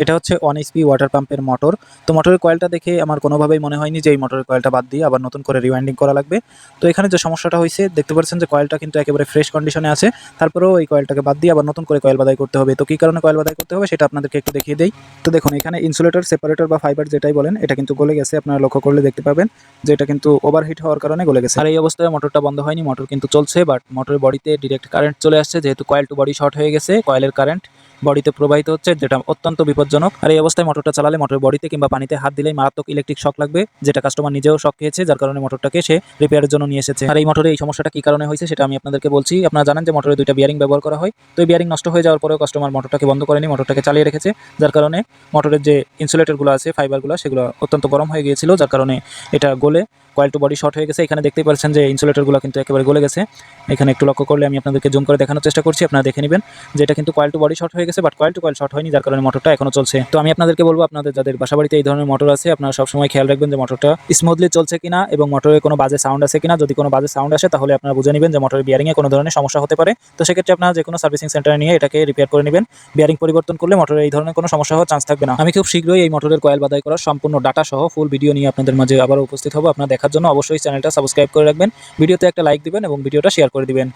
এটা হচ্ছে 1 HP water পাম্পের মোটর। তো মোটরের কয়েলটা দেখে আমার কোনোভাবেই মনে হয়নি যে এই মোটরের কয়েলটা বাদ দিয়ে আবার নতুন করে রিওয়াইন্ডিং করা লাগবে। তো এখানে যে সমস্যাটা হয়েছে দেখতে পাচ্ছেন যে কয়েলটা কিন্তু একেবারে ফ্রেশ কন্ডিশনে আছে। তারপরেও এই কয়েলটাকে বাদ দিয়ে আবার নতুন করে কয়েল বাদাই করতে হবে। তো কী কারণে কয়েল বাদাই করতে হবে সেটা আপনাদেরকে একটু দেখিয়ে দেই। তো দেখুন এখানে ইনসুলেটর, সেপারেটর বা ফাইবার যেটাই বলেন এটা কিন্তু গলে গেছে। আপনারা লক্ষ্য করলে দেখতে পাবেন যে এটা কিন্তু ওভারহিট হওয়ার কারণে গলে গেছে। আর এই অবস্থায় মোটরটা বন্ধ হয়নি, মোটর কিন্তু চলছে, বাট মোটরের বডিতে ডিরেক্ট কারেন্ট চলে আসছে যেহেতু কয়েল টু বডি শর্ট হয়ে গেছে। কয়েলের কারেন্ট বডিতে প্রবাহিত হচ্ছে, যেটা অত্যন্ত বিপজ্জনক। আর এই অবস্থায় মোটরটা চালালে মোটরের বডিতে কিংবা পানিতে হাত দিলেই মারাত্মক ইলেকট্রিক শক লাগবে, যেটা কাস্টমার নিজেও শক খেয়েছে, যার কারণে মোটরটাকে সে রিপেয়ারের জন্য নিয়ে এসেছে। আর এই মোটরে এই সমস্যাটা কি কারণে হয়েছে সেটা আমি আপনাদেরকে বলছি। আপনারা জানেন যে মোটরে দুইটা বিয়ারিং ব্যবহার করা হয়। তো এই বিয়ারিং নষ্ট হয়ে যাওয়ার পরেও কাস্টমার মোটরটাকে বন্ধ করেনি, মোটরটাকে চালিয়ে রেখেছে, যার কারণে মোটরের যে ইনসুলেটরগুলো আছে, ফাইবারগুলো, সেগুলো অত্যন্ত গরম হয়ে গিয়েছিল, যার কারণে এটা গলে কয়েল টু বডি শর্ট হয়ে গেছে। এখানে দেখতেই পাচ্ছেন যে ইনসুলেটরগুলো কিন্তু একেবারে গলে গেছে। এখানে একটু লক্ষ্য করলে আমি আপনাদেরকে জুম করে দেখানোর চেষ্টা করছি, আপনারা দেখে নেবেন যে এটা কিন্তু কয়েল টু বডি শর্ট হয়ে গেছে, but coil to coil short হয়নি, যার কারণে মোটরটা এখনো চলছে। তো আমি আপনাদেরকে বলবো, আপনাদের যাদের বাসাবাড়িতে এই ধরনের মোটর আছে আপনারা সবসময় খেয়াল রাখবেন যে মোটরটা স্মুথলি চলছে কিনা এবং মোটরে কোনো বাজে সাউন্ড আছে কিনা। যদি কোনো বাজে সাউন্ড আসে তাহলে আপনারা বুঝে নেবেন যে মোটরের বিয়ারিংয়ে কোনো ধরনের সমস্যা হতে পারে। তো সেক্ষেত্রে আপনারা যে কোনো সার্ভিসিং সেন্টারে নিয়ে এটাকে রিপেয়ার করে নেবেন। বিয়ারিং পরিবর্তন করলে মোটরে এই ধরনের কোনো সমস্যা হওয়ার চান্স থাকবে না। আমি খুব শীঘ্রই এই মোটরের কয়েল বাদাই করার সম্পূর্ণ ডাটা সহ ফুল ভিডিও নিয়ে আপনাদের মাঝে আবারও উপস্থিত হব। আপনারা দেখার জন্য অবশ্যই চ্যানেলটা সাবস্ক্রাইব করে রাখবেন, ভিডিওতে একটা লাইক দিবেন এবং ভিডিওটা শেয়ার করে দিবেন।